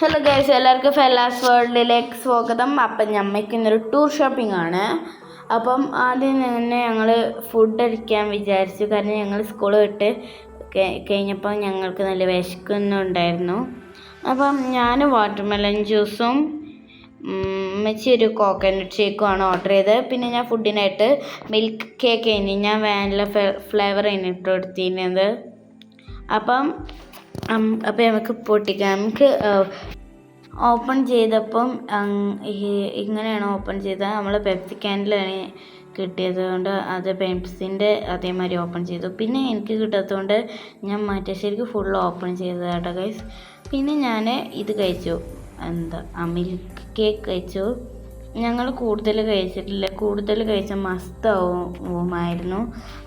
Hello guys, എല്ലാവർക്കും ഫെല്ലാസ് വേൾഡിലേക്ക് സ്വാഗതം. അപ്പം ഞമ്മയ്ക്ക് ഇന്നൊരു ടൂർ ഷോപ്പിംഗ് ആണ്. അപ്പം ആദ്യം തന്നെ ഞങ്ങൾ ഫുഡ് അടിക്കാൻ വിചാരിച്ചു. കാരണം ഞങ്ങൾ സ്കൂൾ വിട്ട് കഴിഞ്ഞപ്പോൾ ഞങ്ങൾക്ക് നല്ല വിശക്കുന്നുണ്ടായിരുന്നു. അപ്പം ഞാൻ വാട്ടർമെലൺ ജ്യൂസും ഉമ്മച്ചി ഒരു കോക്കനട്ട് ഷേക്കുമാണ് ഓർഡർ ചെയ്തത്. പിന്നെ ഞാൻ ഫുഡിനായിട്ട് മിൽക്ക് കേക്ക് ഇനി ഞാൻ വാനില ഫ്ലേവർ ഇട്ട് കൊടുത്തിരുന്നത്. അപ്പം നമുക്ക് പൊട്ടിക്കാം. നമുക്ക് ഓപ്പൺ ചെയ്തപ്പം ഇങ്ങനെയാണ് ഓപ്പൺ ചെയ്തത്. നമ്മൾ പെപ്സി ക്യാനിലാണ് കിട്ടിയത് കൊണ്ട് അത് പെപ്സിൻ്റെ അതേമാതിരി ഓപ്പൺ ചെയ്തു. പിന്നെ എനിക്ക് കിട്ടാത്തതുകൊണ്ട് ഞാൻ ശരിക്കും ഫുൾ ഓപ്പൺ ചെയ്തത് കേട്ടോ ഗൈസ്. പിന്നെ ഞാൻ ഇത് കഴിച്ചു, മിൽക്ക് കേക്ക് കഴിച്ചു. ഞങ്ങൾ കൂടുതൽ കഴിച്ചിട്ടില്ല. കൂടുതൽ കഴിച്ചാൽ മസ്താവുമായിരുന്നു.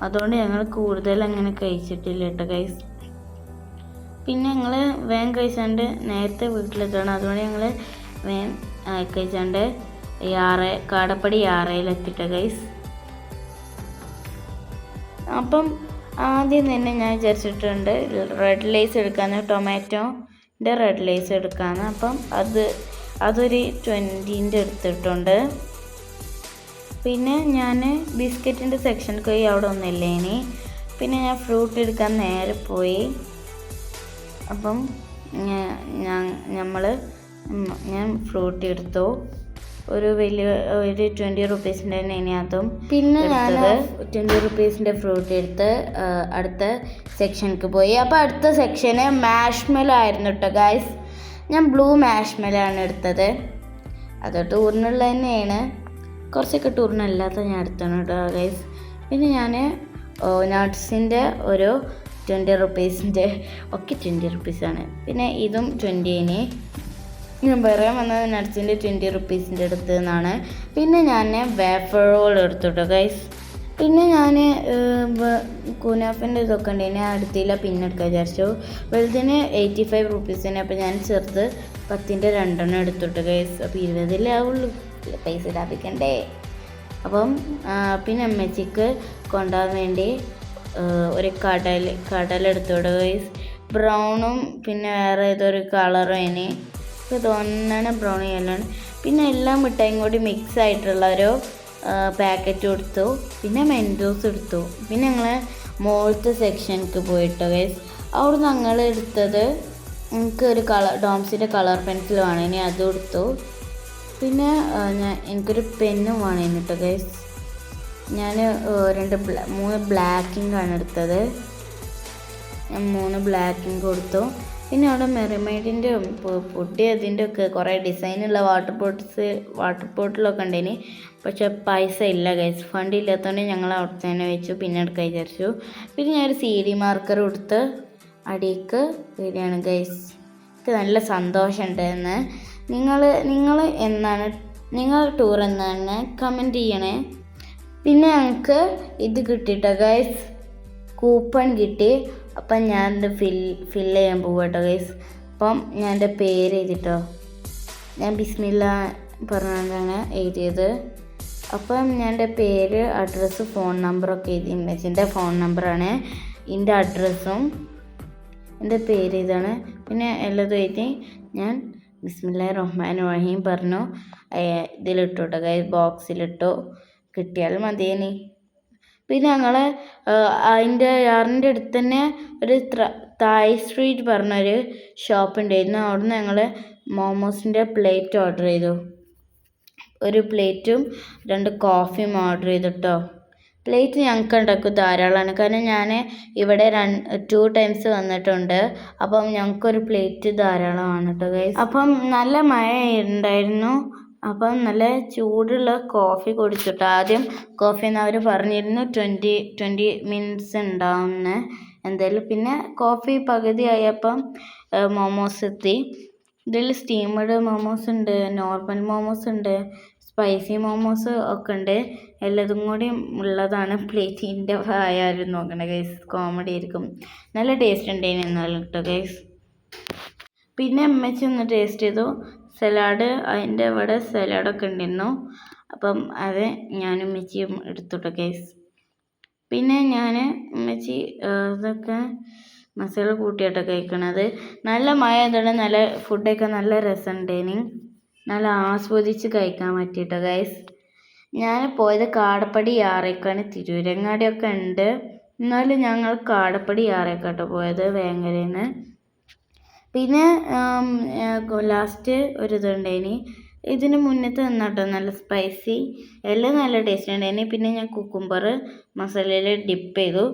അതുകൊണ്ട് ഞങ്ങൾ കൂടുതൽ അങ്ങനെ കഴിച്ചിട്ടില്ല കേട്ടോ ഗൈസ്. പിന്നെ ഞങ്ങൾ വേഗം കഴിച്ചാണ്ട് നേരത്തെ വീട്ടിലെത്തണം. അതുകൊണ്ട് ഞങ്ങൾ വേഗം കഴിച്ചാണ്ട് കാടപ്പടി 6-ലെത്തിട്ട ഗൈസ്. അപ്പം ആദ്യം തന്നെ ഞാൻ വിചാരിച്ചിട്ടുണ്ട് റെഡ് ലേസ് എടുക്കാമെന്ന്, ടൊമാറ്റോൻ്റെ റെഡ് ലേസ് എടുക്കാമെന്ന്. അപ്പം അതൊരു 20 എടുത്തിട്ടുണ്ട്. പിന്നെ ഞാൻ ബിസ്ക്കറ്റിൻ്റെ സെക്ഷൻ പോയി, അവിടെ ഒന്നുമില്ല ഇനി. പിന്നെ ഞാൻ ഫ്രൂട്ട് എടുക്കാൻ നേരെ പോയി. അപ്പം ഞാൻ ഫ്രൂട്ട് എടുത്തു. ഒരു 20 റുപ്പീസിൻ്റെ തന്നെ ഇനി അതും. പിന്നെ ഞാൻ 20 റുപ്പീസിൻ്റെ ഫ്രൂട്ട് എടുത്ത് അടുത്ത സെക്ഷനിലേക്ക് പോയി. അപ്പോൾ അടുത്ത സെക്ഷന് മാഷ്മെലോ ആയിരുന്നു കേട്ടോ ഗൈസ്. ഞാൻ ബ്ലൂ മാഷ്മെലോ ആണ് എടുത്തത്. അത് ടൂറിനുള്ള തന്നെയാണ്, കുറച്ചൊക്കെ ടൂറിനല്ലാത്ത ഞാൻ എടുത്താണ് കേട്ടോ ഗൈസ്. പിന്നെ ഞാൻ നട്ട്സിൻ്റെ ഒരു 20 റുപ്പീസിൻ്റെ ഒക്കെ 20 റുപ്പീസാണ്. പിന്നെ ഇതും 20 ഞാൻ പറയാൻ വന്നത് നട്ട്സിൻ്റെ 20 റുപ്പീസിൻ്റെ എടുത്തതെന്നാണ്. പിന്നെ ഞാൻ വേഫർ റോൾ എടുത്തു കേട്ടോ ഗൈസ്. പിന്നെ ഞാൻ കുനാഫിൻ്റെ ഇതൊക്കെ ഉണ്ട്, ഞാൻ എടുത്തില്ല, പിന്നെ എടുക്കാൻ വിചാരിച്ചു. വലുതിന് 85 റുപ്പീസിന്. അപ്പോൾ ഞാൻ ചെറുത് 10ൻ്റെ 2 എടുത്തുട്ടോ ഗൈസ്. അപ്പോൾ 20 ആവുള്ളൂ, പൈസ ലാഭിക്കണ്ടേ. അപ്പം പിന്നെ അമ്മച്ചിക്ക് കൊണ്ടുപോകാൻ വേണ്ടി ഒരു കടലെടുത്തോട് ഗൈസ്. ബ്രൗണും പിന്നെ വേറെ ഏതൊരു കളറും അതിന് തോന്നാണ് ബ്രൗൺ യെല്ലോണ്. പിന്നെ എല്ലാ മിഠായും കൂടി മിക്സ് ആയിട്ടുള്ള ഒരു പാക്കറ്റ് കൊടുത്തു. പിന്നെ മെൻഡോസ് എടുത്തു. പിന്നെ ഞങ്ങൾ മോളത്തെ സെക്ഷനിലേക്ക് പോയിട്ടോ ഗൈസ്. അവിടെ ഞങ്ങൾ എടുത്തത് എനിക്ക് ഒരു ഡോംസിൻ്റെ കളർ പെൻസിൽ വേണം, ഇനി അതും എടുത്തു. പിന്നെ എനിക്കൊരു പെന്നും വേണം കേട്ടോ ഗൈസ്. ഞാൻ 3 ബ്ലാക്കിങ്ങാണ് എടുത്തത്. ഞാൻ 3 ബ്ലാക്കിങ് കൊടുത്തു. പിന്നെ അവിടെ മെറിമെയ്ഡിൻ്റെ പൊട്ടി അതിൻ്റെ ഒക്കെ കുറേ ഡിസൈനുള്ള വാട്ടർ ബോട്ടിലൊക്കെ ഉണ്ടേനി. പക്ഷെ പൈസ ഇല്ല ഗൈസ്, ഫണ്ട് ഇല്ലാത്തതുകൊണ്ട് ഞങ്ങൾ അവിടെ തന്നെ വെച്ചു. പിന്നെ എടുക്കാൻ വിചാരിച്ചു. പിന്നെ ഞാനൊരു CD മാർക്കർ കൊടുത്ത് അടിയിലേക്ക് വരികയാണ് ഗൈസ്. എനിക്ക് നല്ല സന്തോഷമുണ്ടെന്ന്. നിങ്ങൾ എന്നാണ് നിങ്ങൾ ടൂർ എന്നാണ് കമൻറ്റ് ചെയ്യണേ. പിന്നെ ഞങ്ങൾക്ക് ഇത് കിട്ടിട്ടോ ഗൈസ്, കൂപ്പൺ കിട്ടി. അപ്പം ഞാനത് ഫില്ല് ചെയ്യാൻ പോവാട്ടോ ഗൈസ്. അപ്പം ഞാൻ എൻ്റെ പേര് എഴുതിട്ടോ, ഞാൻ ബിസ്മില്ല പറഞ്ഞാണ് എഴുതിയത്. അപ്പം ഞാൻ എൻ്റെ പേര്, അഡ്രസ്സ്, ഫോൺ നമ്പറൊക്കെ എഴുതി. ഇമ്മച്ചിൻ്റെ ഫോൺ നമ്പറാണ്, എൻ്റെ അഡ്രസ്സും എൻ്റെ പേര് ഇതാണ്. പിന്നെ എല്ലാതും എഴുതി ഞാൻ ബിസ്മില്ലാഹിർ റഹ്മാനിർ റഹീം പറഞ്ഞു ഇതിലിട്ടു കേട്ടോ ഗൈസ്, ബോക്സിലിട്ടു. കിട്ടിയാൽ മതിയേനി. പിന്നെ ഞങ്ങൾ അതിൻ്റെ യാറിൻ്റെ അടുത്ത് തന്നെ ഒരു തായ് സ്ട്രീറ്റ് പറഞ്ഞൊരു ഷോപ്പ് ഉണ്ടായിരുന്നു. അവിടുന്ന് ഞങ്ങൾ മോമോസിൻ്റെ പ്ലേറ്റ് ഓർഡർ ചെയ്തു. ഒരു പ്ലേറ്റും 2 കോഫിയും ഓർഡർ ചെയ്തു കേട്ടോ. പ്ലേറ്റ് ഞങ്ങൾക്ക് ഉണ്ടാക്കും ധാരാളമാണ്, കാരണം ഞാൻ ഇവിടെ 2 ടൈംസ് വന്നിട്ടുണ്ട്. അപ്പം ഞങ്ങൾക്കൊരു പ്ലേറ്റ് ധാരാളമാണ് കേട്ടോ ഗൈസ്. അപ്പം നല്ല മഴ ഉണ്ടായിരുന്നു. അപ്പം നല്ല ചൂടുള്ള കോഫി കുടിച്ചിട്ട് ആദ്യം കോഫി എന്ന് അവർ പറഞ്ഞിരുന്നു 20 മിനിറ്റ്സ് ഉണ്ടാവുമെന്ന് എന്തായാലും. പിന്നെ കോഫി പകുതി ആയപ്പം മോമോസ് എത്തി. ഇതിൽ സ്റ്റീമഡ് മോമോസ് ഉണ്ട്, നോർമൽ മോമോസ് ഉണ്ട്, സ്പൈസി മോമോസ് ഒക്കെ ഉണ്ട്. എല്ലാതും കൂടി ഉള്ളതാണ്. പ്ലേറ്റിൻ്റെ ആയാലും നോക്കണേ ഗൈസ്, കോമഡി ആയിരിക്കും. നല്ല ടേസ്റ്റ് ഉണ്ടായിരുന്നു എന്നാലും കേട്ടോ ഗൈസ്. പിന്നെ അമ്മച്ചി ഒന്ന് ടേസ്റ്റ് ചെയ്തു സലാഡ്. അതിൻ്റെ അവിടെ സലാഡൊക്കെ ഉണ്ടായിരുന്നു. അപ്പം അത് ഞാനും അമ്മച്ചിയും എടുത്തുട്ടോ ഗൈസ്. പിന്നെ ഞാൻ അമ്മച്ചി ഇതൊക്കെ മസാല കൂട്ടിയിട്ടോ കഴിക്കണത്. നല്ല മഴ ആയതുകൊണ്ട് നല്ല ഫുഡൊക്കെ നല്ല രസമുണ്ടേനി. നല്ല ആസ്വദിച്ച് കഴിക്കാൻ പറ്റിയിട്ടോ ഗൈസ്. ഞാൻ പോയത് കാടപ്പടി യാറേക്കാണ്. തിരൂരങ്ങാടിയൊക്കെ ഉണ്ട്, എന്നാലും ഞങ്ങൾ കാടപ്പടി യാറേക്കാട്ടോ പോയത് വേങ്ങരയിൽ നിന്ന്. പിന്നെ ലാസ്റ്റ് ഒരു ഇതുണ്ടേനി. ഇതിന് മുന്നത്തെ നിന്നാട്ടോ നല്ല സ്പൈസി, എല്ലാം നല്ല ടേസ്റ്റ് ഉണ്ടായിനി. പിന്നെ ഞാൻ കുക്കുംബർ മസാലയിൽ ഡിപ്പ് ചെയ്തു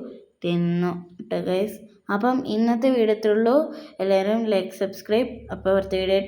തിന്നു കേട്ടോ ഗൈസ്. അപ്പം ഇന്നത്തെ വീഡിയോ എത്തുള്ളൂ. എല്ലാവരും ലൈക്ക്, സബ്സ്ക്രൈബ്. അപ്പോൾ അടുത്ത വീഡിയോ